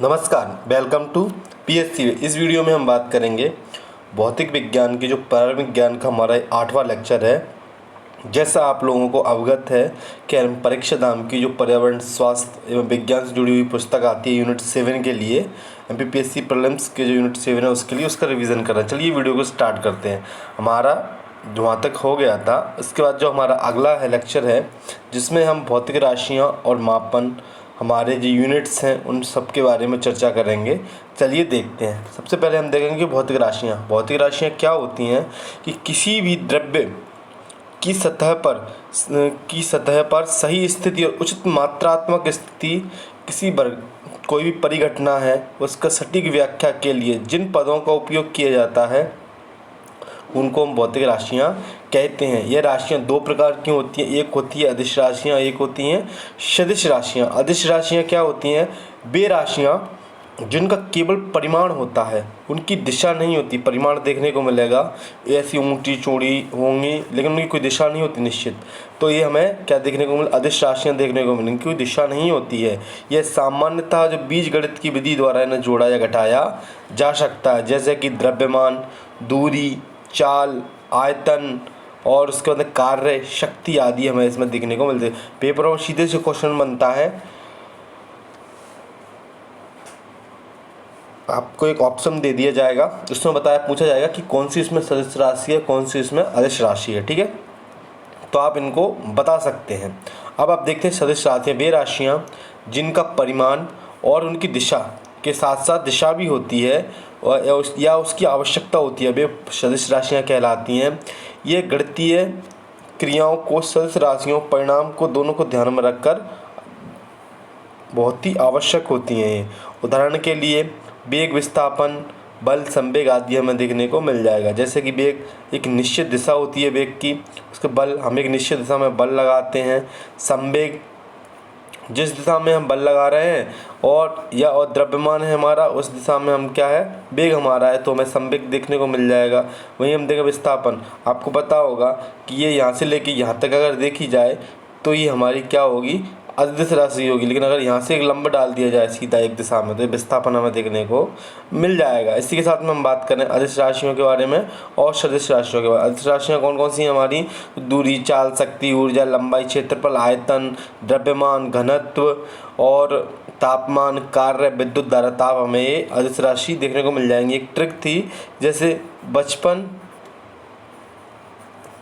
नमस्कार, welcome to PSC. इस video में हम बात करेंगे भौतिक विज्ञान की जो प्रारंभिक ज्ञान का हमारा 8वां लेक्चर है। जैसा आप लोगों को अवगत है कि परीक्षा धाम की जो पर्यावरण स्वास्थ्य एवं विज्ञान से जुड़ी हुई पुस्तक आती है यूनिट 7 के लिए, एमपीपीएससी प्रीलिम्स के जो यूनिट 7 है उसके लिए उसका रिवीजन कर रहे हैं। चलिए वीडियो को स्टार्ट करते हैं। हमारा जो वहाँ तक हो गया था, इसके बाद जो हमारा अगला है लेक्चर है जिसमें हम भौतिक राशियाँ और मापन हमारे जो यूनिट्स हैं उन सब के बारे में चर्चा करेंगे। चलिए देखते हैं। सबसे पहले हम देखेंगे कि भौतिक राशियाँ क्या होती हैं कि किसी भी द्रव्य की सतह पर सही स्थिति और उचित मात्रात्मक स्थिति किसी वर्ग कोई भी परिघटना है उसका सटीक व्याख्या के लिए जिन पदों का उपयोग किया जाता है उनको हम भौतिक राशियाँ कहते हैं। ये राशियाँ दो प्रकार की होती हैं, एक होती है अदिश राशियाँ, एक होती हैं सदिश राशियाँ। अदिश राशियाँ क्या होती हैं? वे राशियाँ जिनका केवल परिमाण होता है, उनकी दिशा नहीं होती। परिमाण देखने को मिलेगा, ऐसी ऊंची चौड़ी होंगी लेकिन उनकी कोई दिशा नहीं होती निश्चित। तो ये हमें क्या देखने को मिले? अदिश राशियाँ देखने को मिलेंगी, कोई दिशा नहीं होती है। यह सामान्यतः जो बीजगणित की विधि द्वारा इन्हें जोड़ा या घटाया जा सकता है, जैसे कि द्रव्यमान, दूरी, चाल, आयतन और उसके बाद कार्य, शक्ति आदि हमें इसमें देखने को मिलते हैं। पेपरों में सीधे से क्वेश्चन बनता है, आपको एक ऑप्शन दे दिया जाएगा, उसमें पूछा जाएगा कि कौन सी इसमें सदिश राशि है, कौन सी इसमें अदिश राशि है। ठीक है, तो आप इनको बता सकते हैं। अब आप देखते हैं सदिश राशियाँ वे राशियाँ जिनका परिमाण और उनकी दिशा के साथ साथ दिशा भी होती है या उसकी आवश्यकता होती है, वे सदिश राशियाँ कहलाती हैं। ये गणितीय क्रियाओं को, सदिश राशियों, परिणाम को, दोनों को ध्यान में रखकर बहुत ही आवश्यक होती हैं। उदाहरण के लिए वेग, विस्थापन, बल, संवेग आदि हमें देखने को मिल जाएगा। जैसे कि वेग एक निश्चित दिशा होती है वेग की, उसके बल हम एक निश्चित दिशा में बल लगाते हैं। संवेग जिस दिशा में हम बल लगा रहे हैं और द्रव्यमान है हमारा, उस दिशा में हम क्या है, वेग हमारा है, तो हमें संवेग देखने को मिल जाएगा। वहीं हम देखें विस्थापन, आपको पता होगा कि ये यहाँ से लेके यहाँ तक अगर देखी जाए तो ये हमारी क्या होगी, अदिश राशि होगी। लेकिन अगर यहाँ से एक लंब डाल दिया जाए सीधा एक दिशा में तो विस्थापन हमें देखने को मिल जाएगा। इसी के साथ में हम बात करें अदिश राशियों के बारे में और सदिश राशियों के बारे में। अदिश राशियाँ कौन कौन सी हैं हमारी? दूरी, चाल, शक्ति, ऊर्जा, लंबाई, क्षेत्रफल, आयतन, द्रव्यमान, घनत्व और तापमान, कार्य, विद्युत धारा, ताप, हमें ये अदिश राशि देखने को मिल जाएंगी। एक ट्रिक थी, जैसे बचपन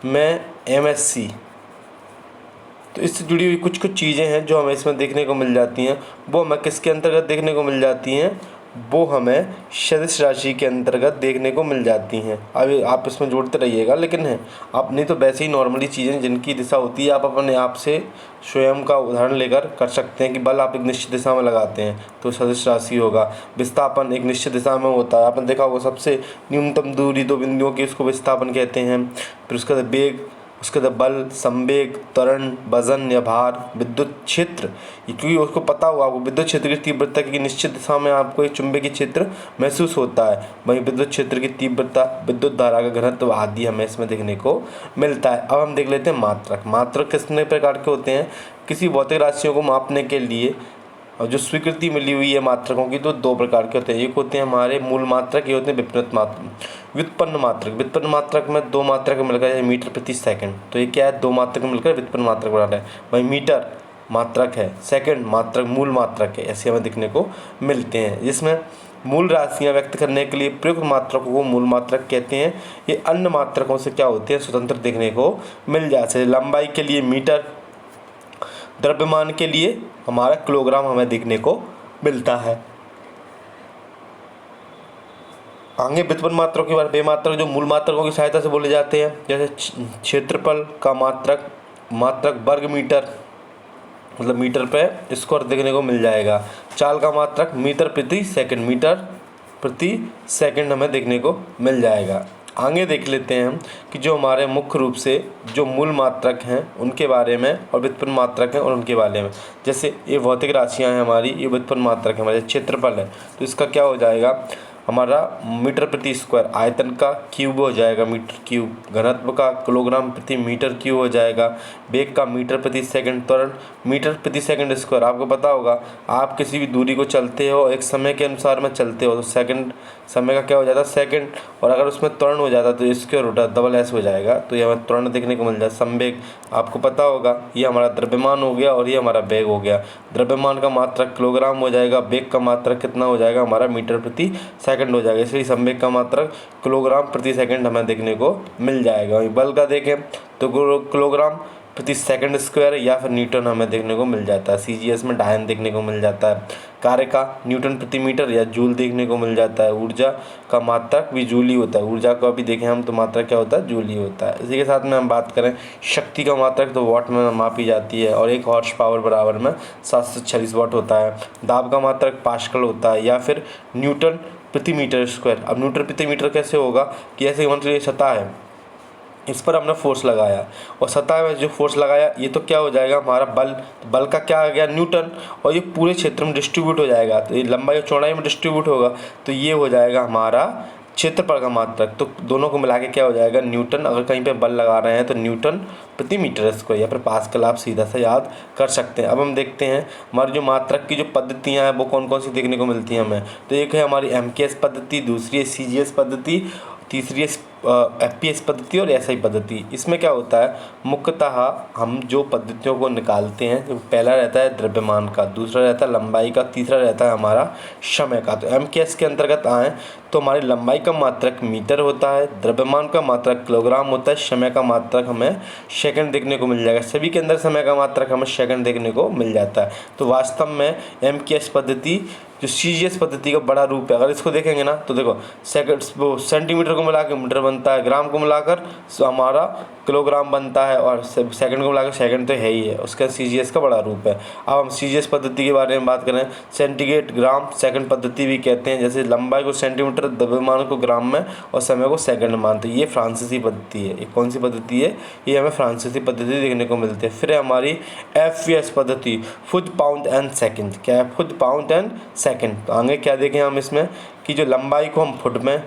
में एमएससी, तो इससे जुड़ी हुई कुछ चीज़ें हैं जो हमें इसमें देखने को मिल जाती हैं। वो हमें किसके अंतर्गत देखने को मिल जाती हैं? वो हमें सदिश राशि के अंतर्गत देखने को मिल जाती हैं। अभी आप इसमें जोड़ते रहिएगा, लेकिन है आप नहीं तो वैसे ही नॉर्मली चीज़ें जिनकी दिशा होती है आप अपने आप से स्वयं का उदाहरण लेकर कर सकते हैं कि बल आप एक निश्चित दिशा में लगाते हैं तो सदिश राशि होगा। विस्थापन एक निश्चित दिशा में होता है, आपने देखा होगा सबसे न्यूनतम दूरी दो बिंदुओं की, उसको विस्थापन कहते हैं। फिर उसके बाद वेग, उसके बाद बल, संवेग, त्वरण, वजन या भार, विद्युत क्षेत्र, क्योंकि उसको पता होगा आपको विद्युत क्षेत्र की तीव्रता की निश्चित दिशा में आपको एक चुंबकीय क्षेत्र महसूस होता है। वहीं विद्युत क्षेत्र की तीव्रता, विद्युत धारा का घनत्व आदि हमें इसमें देखने को मिलता है। अब हम देख लेते हैं मात्रक कितने प्रकार के होते हैं? किसी भौतिक राशियों को मापने के लिए और जो स्वीकृति मिली हुई है मात्रकों की, तो दो प्रकार के होते हैं। एक होते हैं हमारे मूल मात्रक, ये होते हैं व्युत्पन्न मात्रक में दो मात्रक मिलकर मीटर प्रति सेकंड, तो ये क्या है, दो मात्रक मिलकर व्युत्पन्न मात्रक बना रहा है। वही मीटर मात्रक है, सेकंड मात्रक मूल मात्रक है, ऐसे हमें देखने को मिलते हैं। जिसमें मूल राशियाँ व्यक्त करने के लिए प्रयुक्त मात्रकों को मूल मात्रक कहते हैं। ये अन्य मात्रकों से क्या होते हैं, स्वतंत्र देखने को मिल जाते हैं। लंबाई के लिए मीटर, द्रव्यमान के लिए हमारा किलोग्राम हमें देखने को मिलता है। आगे व्युत्पन्न मात्रकों के बारे में, वे मात्रक जो मूल मात्रकों की सहायता से बोले जाते हैं, जैसे क्षेत्रफल का मात्रक वर्ग मीटर, मतलब मीटर पे स्क्वायर देखने को मिल जाएगा। चाल का मात्रक मीटर प्रति सेकंड हमें देखने को मिल जाएगा। आगे देख लेते हैं हम कि जो हमारे मुख्य रूप से जो मूल मात्रक हैं उनके बारे में और व्युत्पन्न मात्रक हैं और उनके बारे में। जैसे ये भौतिक राशियाँ हैं हमारी, ये व्युत्पन्न मात्रक है हमारे, क्षेत्रफल है तो इसका क्या हो जाएगा, हमारा मीटर प्रति स्क्वायर, आयतन का क्यूब हो जाएगा मीटर क्यूब, घनत्व का किलोग्राम प्रति मीटर क्यूब हो जाएगा, वेग का मीटर प्रति सेकंड, त्वरण मीटर प्रति सेकंड स्क्वायर। आपको पता होगा आप किसी भी दूरी को चलते हो एक समय के अनुसार में चलते हो तो सेकंड समय का क्या हो जाता है सेकंड, और अगर उसमें त्वरण हो जाता तो स्क्वायर रूट डबल एस हो जाएगा, तो ये हमें त्वरण देखने को मिल जाए। संवेग आपको पता होगा ये हमारा द्रव्यमान हो गया और ये हमारा वेग हो गया। द्रव्यमान का मात्रक किलोग्राम हो जाएगा, वेग का मात्रक कितना हो जाएगा हमारा मीटर प्रति सेकंड हो जाएगा, इसलिए संवेग का मात्रक किलोग्राम प्रति सेकंड हमें देखने को मिल जाएगा। वहीं बल का देखें तो किलोग्राम प्रति सेकंड स्क्वायर या फिर न्यूटन हमें देखने को मिल जाता है। सीजीएस में डायन देखने को मिल जाता है। कार्य का न्यूटन प्रति मीटर या जूल देखने को मिल जाता है। ऊर्जा का मात्रक भी जूल ही होता है, ऊर्जा का भी देखें हम तो मात्रक क्या होता है जूल ही होता है। इसी के साथ में हम बात करें शक्ति का मात्रक तो वाट में मापी जाती है और 1 हॉर्स पावर बराबर में 746 वाट होता है। दाब का मात्रक पास्कल होता है या फिर न्यूटन प्रति मीटर स्क्वायर। अब न्यूटन प्रति मीटर कैसे होगा कि ऐसे मान लीजिए सतह है, इस पर हमने फोर्स लगाया और सतह में जो फोर्स लगाया ये तो क्या हो जाएगा हमारा बल, तो बल का क्या आ गया न्यूटन, और ये पूरे क्षेत्र में डिस्ट्रीब्यूट हो जाएगा तो ये लंबाई और चौड़ाई में डिस्ट्रीब्यूट होगा तो ये हो जाएगा हमारा क्षेत्रफल का मात्रक। तो दोनों को मिला के क्या हो जाएगा न्यूटन, अगर कहीं पे बल लगा रहे हैं तो न्यूटन प्रति मीटर स्क्वायर या फिर पास्कल आप सीधा सा याद कर सकते हैं। अब हम देखते हैं हमारी जो मात्रक की जो पद्धतियाँ हैं वो कौन कौन सी देखने को मिलती हैं हमें। तो एक है हमारी MKS पद्धति, दूसरी है CGS पद्धति, तीसरी है FPS पद्धति और SI पद्धति। इसमें क्या होता है मुख्यतः हम जो पद्धतियों को निकालते हैं तो पहला रहता है द्रव्यमान का, दूसरा रहता है लंबाई का, तीसरा रहता है हमारा समय का। तो MKS के अंतर्गत आए तो हमारी लंबाई का मात्रक मीटर होता है, द्रव्यमान का मात्रक किलोग्राम होता है, समय का मात्रक हमें सेकंड देखने को मिल जाएगा। सभी के अंदर समय का मात्रक हमें सेकंड देखने को मिल जाता है। तो वास्तव में MKS पद्धति जो CGS पद्धति का बड़ा रूप है, अगर इसको देखेंगे ना तो देखो सेकंड वो सेंटीमीटर को मिलाकर मीटर बनता है, ग्राम को मिलाकर हमारा किलोग्राम बनता है और सेकंड को मिलाकर सेकंड तो है ही है, उसका CGS का बड़ा रूप है। अब हम CGS पद्धति के बारे में बात करें, सेंटीग्रेड ग्राम सेकंड पद्धति भी कहते हैं, जैसे लंबाई को सेंटीमीटर, द्रव्यमान को ग्राम में और समय को सेकंड मानते हैं। ये फ्रांसीसी पद्धति है। ये कौन सी पद्धति है, ये हमें फ्रांसीसी पद्धति देखने को मिलती है। फिर है हमारी FPS पद्धति, फुट पाउंड एंड सेकंड। क्या है फुट पाउंड एंड सेकंड। तो आगे क्या देखें हम इसमें कि जो लंबाई को हम फुट में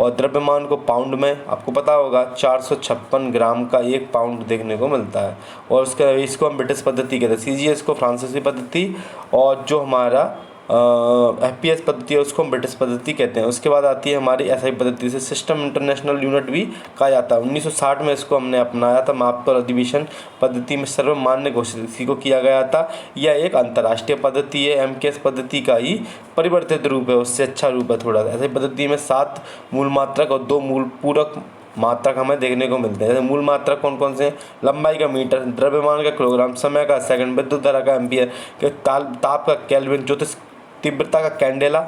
और द्रव्यमान को पाउंड में, आपको पता होगा 456 ग्राम का 1 पाउंड देखने को मिलता है, और उसका इसको हम ब्रिटिश पद्धति कहते हैं, CGS को फ्रांसीसी पद्धति, और जो हमारा FPS पद्धति है उसको हम ब्रिटिश पद्धति कहते हैं। उसके बाद आती है हमारी SI पद्धति, से सिस्टम इंटरनेशनल यूनिट भी कहा जाता है। 1960 में इसको हमने अपनाया था, माप और अधिवेशन पद्धति में सर्वमान्य घोषित इसी को किया गया था। यह एक अंतर्राष्ट्रीय पद्धति है, MKS पद्धति का ही परिवर्तित रूप है, उससे अच्छा रूप है थोड़ा सा। SI पद्धति में 7 मूल मात्रक और 2 मूल पूरक मात्रक हमें देखने को मिलते हैं। जैसे मूल मात्रक कौन कौन से हैं, लंबाई का मीटर, द्रव्यमान का किलोग्राम, समय का सेकंड, विद्युत धारा का एम्पियर, ताप का केल्विन, ज्योतिष तीव्रता का कैंडेला,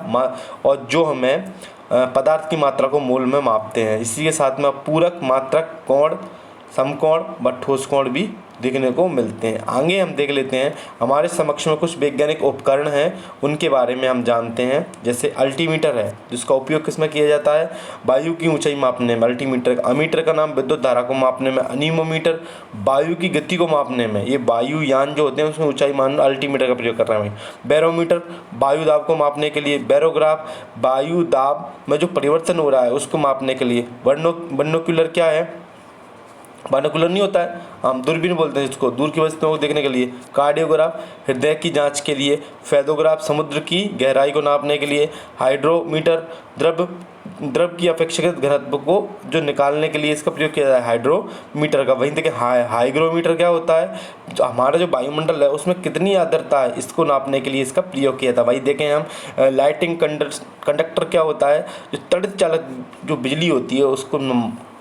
और जो हमें पदार्थ की मात्रा को मोल में मापते हैं। इसी के साथ में पूरक मात्रक, कोण, समकोण व ठोस कोण भी देखने को मिलते हैं। आगे हम देख लेते हैं हमारे समक्ष में कुछ वैज्ञानिक उपकरण हैं, उनके बारे में हम जानते हैं। जैसे अल्टीमीटर है, जिसका उपयोग किसमें किया जाता है, वायु की ऊंचाई मापने में अल्टीमीटर। अमीटर का नाम विद्युत धारा को मापने में, अनीमोमीटर वायु की गति को मापने में, ये वायुयान जो होते हैं उसमें ऊंचाई मानना अल्टीमीटर का प्रयोग कर रहे हैं। बैरोमीटर वायु दाब को मापने के लिए, बैरोग्राफ वायु दाब में जो परिवर्तन हो रहा है उसको मापने के लिए। बाइनोक्यूलर क्या है, बाइनोकुलर नहीं होता है, हम दूरबीन बोलते हैं जिसको, दूर की वस्तुओं को देखने के लिए। कार्डियोग्राफ हृदय की जांच के लिए। फेदोग्राफ समुद्र की गहराई को नापने के लिए। हाइड्रोमीटर द्रव की अपेक्षाकृत घनत्व को जो निकालने के लिए इसका प्रयोग किया जाता है हाइड्रोमीटर का। वहीं देखिए हाइग्रोमीटर क्या होता है, जो हमारा जो वायुमंडल है उसमें कितनी आर्द्रता है इसको नापने के लिए इसका प्रयोग किया था। वही देखें हम लाइटिंग कंडक्टर क्या होता है, जो तड़ित चालक जो बिजली होती है उसको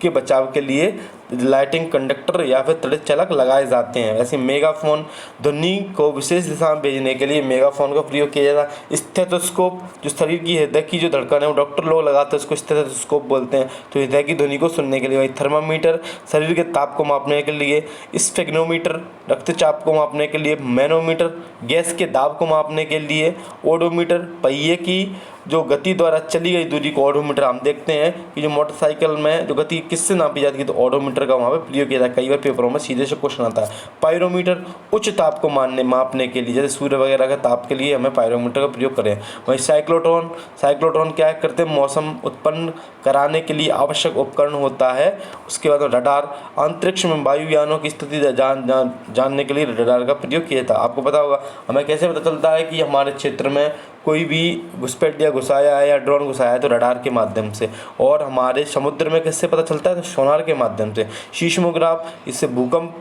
के बचाव के लिए लाइटिंग कंडक्टर या फिर तड़ित चालक लगाए जाते हैं। ऐसे मेगाफोन ध्वनि को विशेष दिशा में भेजने के लिए मेगाफोन का प्रयोग किया जाता है। स्टेथोस्कोप जो शरीर की हृदय की जो धड़कन है वो डॉक्टर लोग लगाते हैं, उसको स्टेथोस्कोप बोलते हैं, तो हृदय की ध्वनि को सुनने के लिए। वही थर्मामीटर शरीर के ताप को मापने के लिए। स्फेग्नोमीटर रक्तचाप को मापने के लिए। मैनोमीटर गैस के दाब को मापने के लिए। ओडोमीटर पहिए की जो गति द्वारा चली गई दूरी को ओडोमीटर, हम देखते हैं कि जो मोटरसाइकिल में जो गति किससे नापी जाती है तो ओडोमीटर का वहाँ पे प्रयोग किया जाता है। कई बार पेपरों में सीधे से क्वेश्चन आता है। पायरोमीटर उच्च ताप को मापने के लिए, जैसे सूर्य वगैरह का ताप के लिए हमें पायरोमीटर का प्रयोग करें। वहीं साइक्लोट्रॉन क्या करते हैं, मौसम उत्पन्न कराने के लिए आवश्यक उपकरण होता है। उसके बाद रडार, अंतरिक्ष में वायुयानों की स्थिति जानने के लिए रडार का प्रयोग किया था। आपको पता होगा हमें कैसे पता चलता है कि हमारे क्षेत्र में कोई भी घुसपैठ या घुसाया है या ड्रोन घुसाया है, तो रडार के माध्यम से। और हमारे समुद्र में किससे पता चलता है, तो सोनार के माध्यम से। सीस्मोग्राफ, इससे भूकंप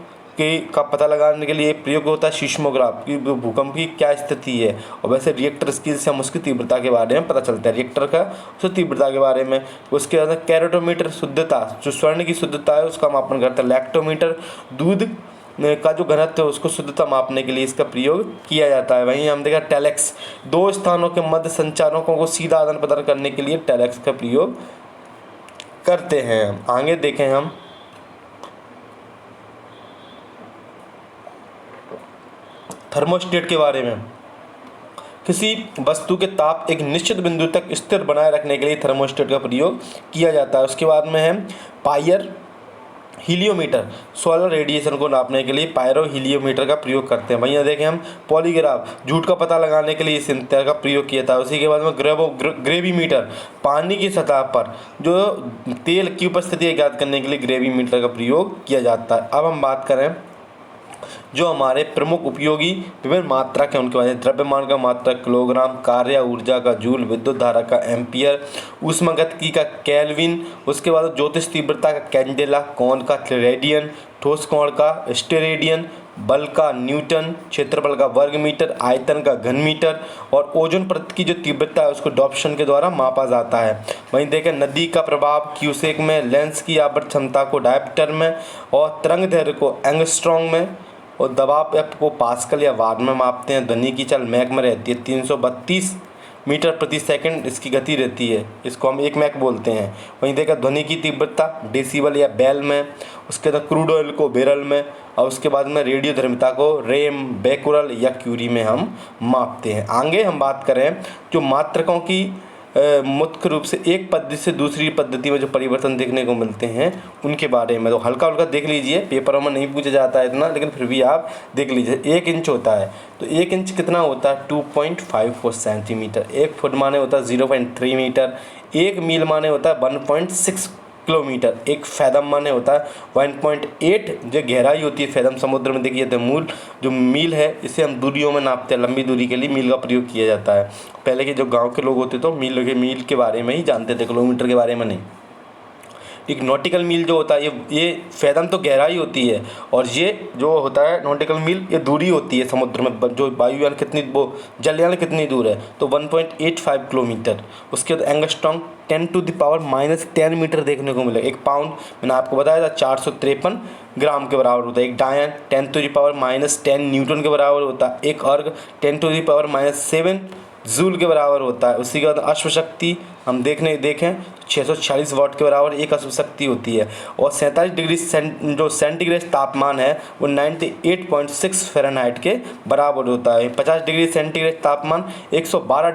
का पता लगाने के लिए प्रयोग होता है। सीस्मोग्राफ की भूकंप की क्या स्थिति है। और वैसे रिएक्टर स्केल से हम उसकी तीव्रता के बारे में पता चलता है, रिएक्टर का उसकी तीव्रता के बारे में। उसके बाद कैरोटोमीटर, शुद्धता, जो स्वर्ण की शुद्धता है उसका मापन करता है। लैक्टोमीटर, दूध का जो घनत्व है उसको शुद्धता मापने के लिए इसका प्रयोग किया जाता है। वहीं हम देखा टेलेक्स, दो स्थानों के मध्य संचारकों को सीधा आदान प्रदान करने के लिए टेलेक्स का प्रयोग करते हैं। आगे देखें हम थर्मोस्टेट के बारे में। किसी वस्तु के ताप एक निश्चित बिंदु तक स्थिर बनाए रखने के लिए थर्मोस्टेट का प्रयोग किया जाता है। उसके बाद में है पायर हीलियोमीटर, सोलर रेडिएशन को नापने के लिए पायरो हीलियोमीटर का प्रयोग करते हैं। वहीं देखें हम पॉलीग्राफ, झूठ का पता लगाने के लिए इस यंत्र का प्रयोग किया था। उसी के बाद में ग्रेविमीटर, पानी की सतह पर जो तेल की उपस्थिति ज्ञात करने के लिए ग्रेविमीटर का प्रयोग किया जाता है। अब हम बात करें जो हमारे प्रमुख उपयोगी विभिन्न मात्रक हैं उनके बारे में। द्रव्यमान का मात्रक किलोग्राम, कार्य ऊर्जा का जूल, विद्युत धारा का एम्पियर, ऊष्मागतिकी का केल्विन, उसके बाद ज्योतिष तीव्रता का कैंडेला, कोण का रेडियन, ठोस कोण का स्टेरेडियन, बल का न्यूटन, क्षेत्रफल का वर्ग मीटर, आयतन का घन मीटर और ओजोन परत की जो तीव्रता है उसको डॉप्शन के द्वारा मापा जाता है। वहीं देखें नदी का प्रभाव क्यूसेक में, लेंस की आवर्त क्षमता को डायप्टर में और तरंग दैर्घ्य को एंगस्ट्रॉम में और दबाव को पास्कल या वाट में मापते हैं। ध्वनि की चल मैक में रहती है 332 मीटर प्रति सेकंड इसकी गति रहती है, इसको हम 1 मैक बोलते हैं। वहीं देखा ध्वनि की तीव्रता डेसिबल या बेल में, उसके बाद क्रूड ऑयल को बेरल में और उसके बाद में रेडियो धर्मिता को रेम, बेकुरल या क्यूरी में हम मापते हैं। आगे हम बात करें जो मात्रकों की मुख्य रूप से एक पद्धति से दूसरी पद्धति में जो परिवर्तन देखने को मिलते हैं उनके बारे में। तो हल्का हल्का देख लीजिए, पेपरों में नहीं पूछा जाता है इतना, लेकिन फिर भी आप देख लीजिए। 1 इंच होता है तो 1 इंच कितना होता है 2.54 सेंटीमीटर। 1 फुट माने होता है 0.3 मीटर। 1 मील माने होता है 1.6 किलोमीटर। 1 फैदम माने होता है 1.8 जो गहराई होती है फैदम समुद्र में देखिए। तो मूल जो मील है इसे हम दूरियों में नापते हैं, लंबी दूरी के लिए मील का प्रयोग किया जाता है। पहले के जो गांव के लोग होते तो मील के बारे में ही जानते थे, किलोमीटर के बारे में नहीं। एक नॉटिकल मील जो होता है ये फैदम तो गहराई होती है और ये जो होता है नॉटिकल मील ये दूरी होती है समुद्र में, जो वायुयान कितनी वो जलयान कितनी दूर है तो 1.85 किलोमीटर। उसके बाद एंगस्ट्रॉम 10⁻⁻10 मीटर देखने को मिलेगा। 1 पाउंड मैंने आपको बताया था 453 ग्राम के बराबर होता है। 1 डायन 10⁻⁻10 न्यूटन के बराबर होता है। 1 अर्ग 10⁻⁻7 जूल के बराबर होता है। उसी के बाद अश्वशक्ति हम देखें 646 वाट के बराबर एक अश्वशक्ति होती है। और 47 डिग्री जो सेंटीग्रेड तापमान है वो 98.6 फ़ारेनहाइट के बराबर होता है। 50 डिग्री सेंटीग्रेड तापमान 122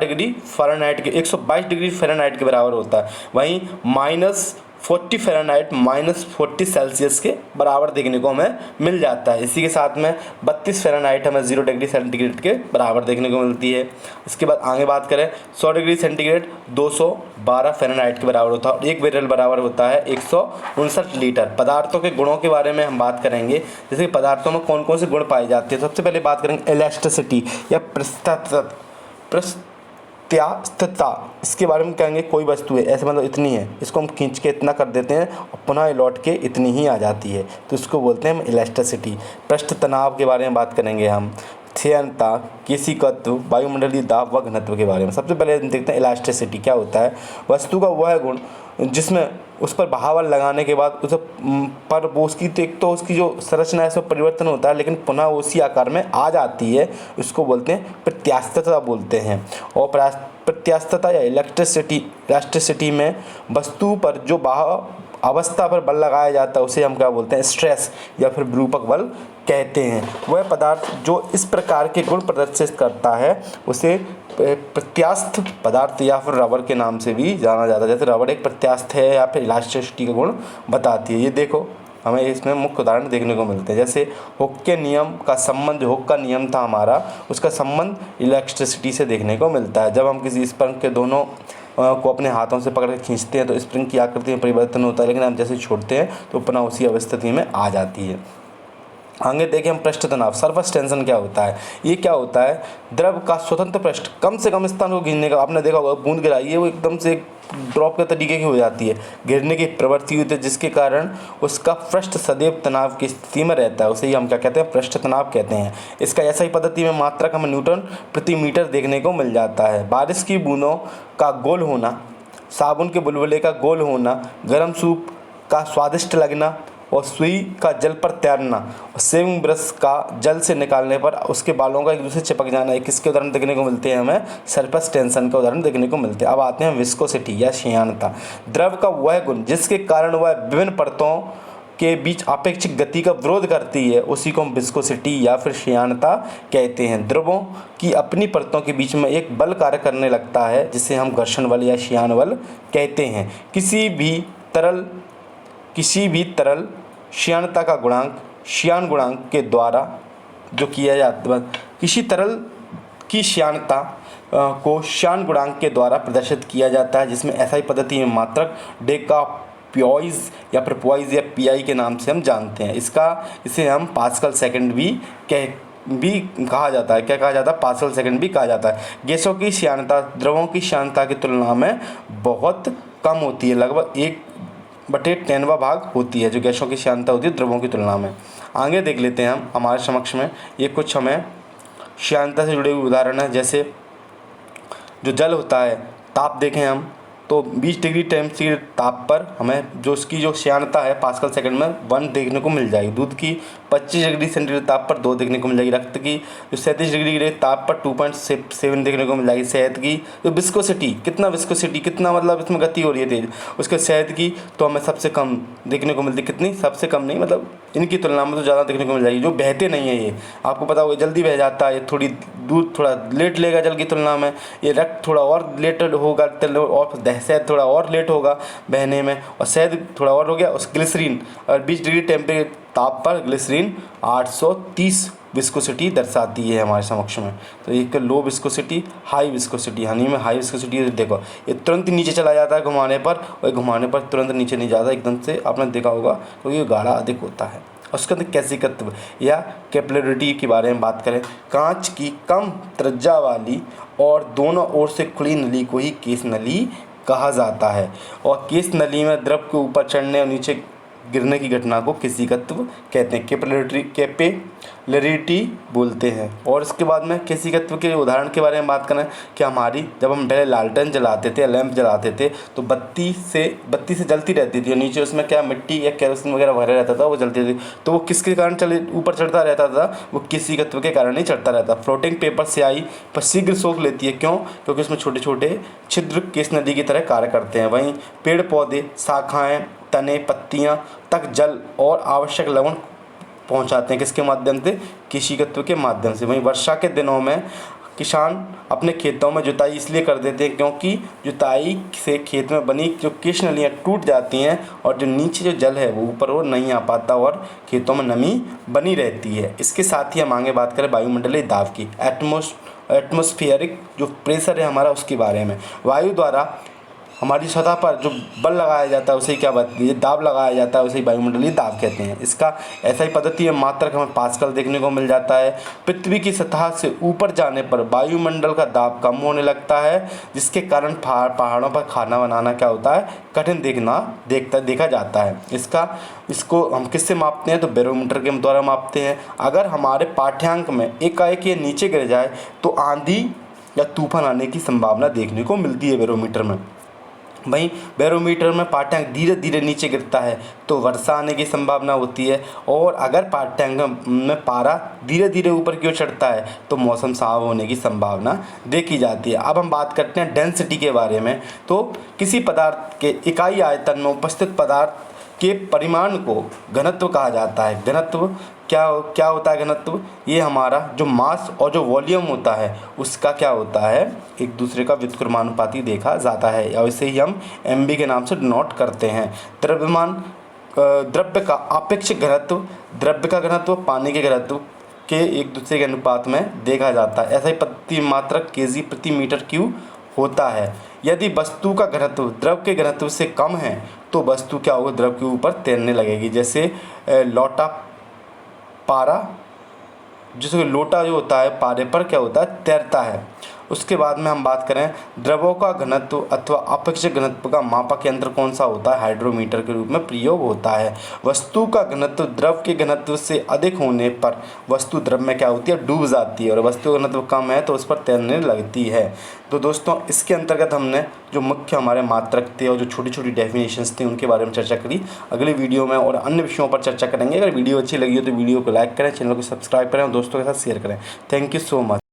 डिग्री फ़ारेनहाइट के बराबर होता है। वहीं -40 फ़ारेनहाइट -40 सेल्सियस के बराबर देखने को हमें मिल जाता है। इसी के साथ में 32 फ़ारेनहाइट हमें 0 डिग्री सेंटीग्रेड के बराबर देखने को मिलती है। इसके बाद आगे बात करें 100 डिग्री सेंटीग्रेड 212 फ़ारेनहाइट के बराबर होता है और 1 बैरल बराबर होता है 159 लीटर। पदार्थों के गुणों के बारे में हम बात करेंगे, जैसे पदार्थों में कौन कौन से गुण पाए जाते हैं। सबसे पहले बात करेंगे इलास्टिसिटी या प्रत्यास्थता। इसके बारे में कहेंगे कोई वस्तु है ऐसे मतलब इतनी है, इसको हम खींच के इतना कर देते हैं और पुनः लौट के इतनी ही आ जाती है, तो इसको बोलते हैं इलास्टिसिटी। पृष्ठ तनाव के बारे में बात करेंगे हम, क्षयणता, केशिकत्व, वायुमंडलीय दाब व घनत्व के बारे में। सबसे पहले देखते हैं इलास्टिसिटी क्या होता है। वस्तु का वह गुण जिसमें उस पर बहाव लगाने के बाद उसे पर वो उसकी एक तो उसकी जो संरचना है उसमें परिवर्तन होता है लेकिन पुनः उसी आकार में आ जाती है, उसको बोलते हैं प्रत्यास्थता बोलते हैं। और प्रत्यास्थता या इलास्टिसिटी में वस्तु पर जो बहाव अवस्था पर बल लगाया जाता है उसे हम क्या बोलते हैं स्ट्रेस या फिर विरूपक बल कहते हैं। वह पदार्थ जो इस प्रकार के गुण प्रदर्शित करता है उसे प्रत्यास्थ पदार्थ या फिर रबर के नाम से भी जाना जाता है। जैसे रबर एक प्रत्यास्थ है या फिर इलास्टिसिटी का गुण बताती है। ये देखो हमें इसमें मुख्य उदाहरण देखने को मिलते हैं। जैसे हुक के नियम का संबंध, जो हुक का नियम था हमारा, उसका संबंध इलेक्ट्रिसिटी से देखने को मिलता है। जब हम किसी स्प्रिंग के दोनों को अपने हाथों से पकड़ के खींचते हैं तो स्प्रिंग की आकृति में परिवर्तन होता है, लेकिन हम जैसे छोड़ते हैं तो पुनः उसी अवस्थिति में आ जाती है। आगे देखें हम पृष्ठ तनाव, सरफेस टेंशन क्या होता है। ये क्या होता है, द्रव का स्वतंत्र पृष्ठ कम से कम स्थान को घिरने का। आपने देखा होगा बूंद गिराई है वो एकदम से ड्रॉप के तरीके की हो जाती है, गिरने की प्रवृत्ति होती है, जिसके कारण उसका पृष्ठ सदैव तनाव की स्थिति में रहता है। उसे ही हम क्या कहते हैं, पृष्ठ तनाव कहते हैं। इसका ऐसा ही पद्धति में मात्रक हमें न्यूटन प्रति मीटर देखने को मिल जाता है। बारिश की बूंदों का गोल होना, साबुन के बुलबुले का गोल होना, गर्म सूप का स्वादिष्ट लगना और सुई का जल पर तैरना और शेविंग ब्रश का जल से निकालने पर उसके बालों का एक दूसरे से चिपक जाना, किसके उदाहरण देखने को मिलते हैं, हमें सरफेस टेंशन का उदाहरण देखने को मिलते हैं। अब आते हैं विस्कोसिटी या श्यानता। द्रव का वह गुण जिसके कारण वह विभिन्न परतों के बीच अपेक्षित गति का विरोध करती है, उसी को हम विस्कोसिटी या फिर श्यानता कहते हैं। द्रवों की अपनी परतों के बीच में एक बल कार्य करने लगता है जिसे हम घर्षण बल या श्यान बल कहते हैं। किसी भी तरल श्यानता का गुणांक श्यान गुणांक के द्वारा जो किया जाता है, किसी तरल की श्यानता को श्यान गुणांक के द्वारा प्रदर्शित किया जाता है, जिसमें ऐसा ही पद्धति में मात्रक डेका प्योइज या फिर पॉइज या पीआई के नाम से हम जानते हैं। इसे हम पास्कल सेकंड भी कहा जाता है। क्या कहा जाता है, पास्कल सेकंड भी कहा जाता है। गैसों की श्यानता द्रवों की श्यानता की तुलना में बहुत कम होती है, लगभग 1/10वां भाग होती है जो गैसों की श्यानता होती है द्रवों की तुलना में। आगे देख लेते हैं हम हमारे समक्ष में ये कुछ हमें श्यानता से जुड़े हुए उदाहरण है। जैसे जो जल होता है, ताप देखें हम तो 20 डिग्री टेम्परेचर ताप पर हमें जो उसकी जो श्यानता है पास्कल सेकंड में 1 देखने को मिल जाएगी। दूध की 25 डिग्री सेंटीग्रेड ताप पर 2 देखने को मिल जाएगी। रक्त की जो 37 डिग्री ताप पर 2.7 देखने को मिल जाएगी। शहद की जो विस्कोसिटी कितना मतलब इसमें गति हो रही है तेज, उसके शहद की तो हमें सबसे कम देखने को मिलती है। कितनी, सबसे कम नहीं, मतलब इनकी तुलना में तो ज़्यादा देखने को मिल जाएगी। जो बहते नहीं है, ये आपको पता होगा जल्दी बह जाता है, थोड़ी दूध थोड़ा लेट लेगा जल की तुलना में। ये रक्त थोड़ा और लेट होगा और शहद थोड़ा और लेट होगा बहने में, और शहद थोड़ा और हो गया। उस ग्लिसरीन और 20 डिग्री टेम्परेचर ताप पर ग्लिसरीन 830 विस्कोसिटी दर्शाती है हमारे समक्ष में। तो एक low viscosity, high viscosity. Honey में हाई विस्कोसिटी देखो ये तुरंत नीचे चला जाता है घुमाने पर, और घुमाने पर तुरंत नीचे नहीं जाता एकदम से, आपने देखा होगा क्योंकि ये गाढ़ा अधिक होता है। उसके अंदर कैसिकत्व या कैपिलरिटी के बारे में बात करें, कांच की कम त्रिज्या वाली और दोनों ओर से खुली नली को ही केस नली कहा जाता है। और केस नली में द्रव के ऊपर चढ़ने और नीचे गिरने की घटना को केसिकत्व कहते हैं, कैपिलरिटी बोलते हैं। और इसके बाद में केसिकत्व के उदाहरण के बारे में बात करें कि जब हम पहले लालटेन जलाते थे, लैंप जलाते थे तो बत्ती से जलती रहती थी और नीचे उसमें क्या मिट्टी या केरोसिन वगैरह भरा रहता था, वो जलती थी। तो वो किसके कारण ऊपर चढ़ता रहता था, वो केसिकत्व के कारण ही चढ़ता रहता। फ्लोटिंग पेपर स्याही पर शीघ्र सोख लेती है, क्यों, क्योंकि उसमें छोटे छोटे छिद्र केस नदी की तरह कार्य करते हैं। वहीं पेड़ पौधे शाखाएँ तने पत्तियां तक जल और आवश्यक लवण पहुंचाते हैं, किसके माध्यम से, केशिकत्व के माध्यम से। वहीं वर्षा के दिनों में किसान अपने खेतों में जुताई इसलिए कर देते हैं क्योंकि जुताई से खेत में बनी जो केश नलियाँ टूट जाती हैं और जो नीचे जो जल है वो ऊपर वो नहीं आ पाता और खेतों में नमी बनी रहती है। इसके साथ ही हम आगे बात करें वायुमंडलीय दाब की, एटमॉस्फेरिक जो प्रेशर है हमारा उसके बारे में। वायु द्वारा हमारी सतह पर जो बल लगाया जाता है उसे क्या बताइए, दाब लगाया जाता है, उसे वायुमंडलीय दाब कहते हैं। इसका ऐसा ही पद्धति है, मात्रक हमें पास्कल देखने को मिल जाता है। पृथ्वी की सतह से ऊपर जाने पर वायुमंडल का दाब कम होने लगता है, जिसके कारण पहाड़ों पर खाना बनाना क्या होता है, कठिन देखा जाता है। इसको हम किससे मापते हैं, तो बैरोमीटर के द्वारा मापते हैं। अगर हमारे पाठ्यांक में एकाएक ये नीचे गिर जाए तो आंधी या तूफान आने की संभावना देखने को मिलती है बैरोमीटर में। वहीं बैरोमीटर में पाठ्यांक धीरे धीरे नीचे गिरता है तो वर्षा आने की संभावना होती है, और अगर पाठ्यांक में पारा धीरे धीरे ऊपर की ओर चढ़ता है तो मौसम साफ होने की संभावना देखी जाती है। अब हम बात करते हैं डेंसिटी के बारे में। तो किसी पदार्थ के इकाई आयतन में उपस्थित पदार्थ के परिमाण को घनत्व कहा जाता है। घनत्व क्या क्या होता है घनत्व, ये हमारा जो मास और जो वॉल्यूम होता है उसका क्या होता है, एक दूसरे का व्युत्क्रमानुपाती देखा जाता है, और इसे ही हम MB के नाम से डिनोट करते हैं। द्रव्यमान द्रव्य का आपेक्षिक घनत्व, द्रव्य का घनत्व पानी के घनत्व के एक दूसरे के अनुपात में देखा जाता है। ऐसा ही प्रति मात्रक kg प्रति मीटर क्यूब होता है। यदि वस्तु का घनत्व द्रव के घनत्व से कम है तो वस्तु क्या होगा, द्रव के ऊपर तैरने लगेगी। जैसे लोटा पारा, जैसे लोटा जो होता है पारे पर क्या होता है, तैरता है। उसके बाद में हम बात करें द्रवों का घनत्व अथवा अपेक्षित घनत्व का मापक यंत्र कौन सा होता है, हाइड्रोमीटर के रूप में प्रयोग होता है। वस्तु का घनत्व द्रव के घनत्व से अधिक होने पर वस्तु द्रव में क्या होती है, डूब जाती है, और वस्तु का घनत्व कम है तो उस पर तैरने लगती है। तो दोस्तों इसके अंतर्गत हमने जो मुख्य हमारे मात्रक थे और जो छोटी छोटी डेफिनेशंस थे उनके बारे में चर्चा करी। अगले वीडियो में और अन्य विषयों पर चर्चा करेंगे। अगर वीडियो अच्छी लगी हो तो वीडियो को लाइक करें, चैनल को सब्सक्राइब करें और दोस्तों के साथ शेयर करें। Thank you so much.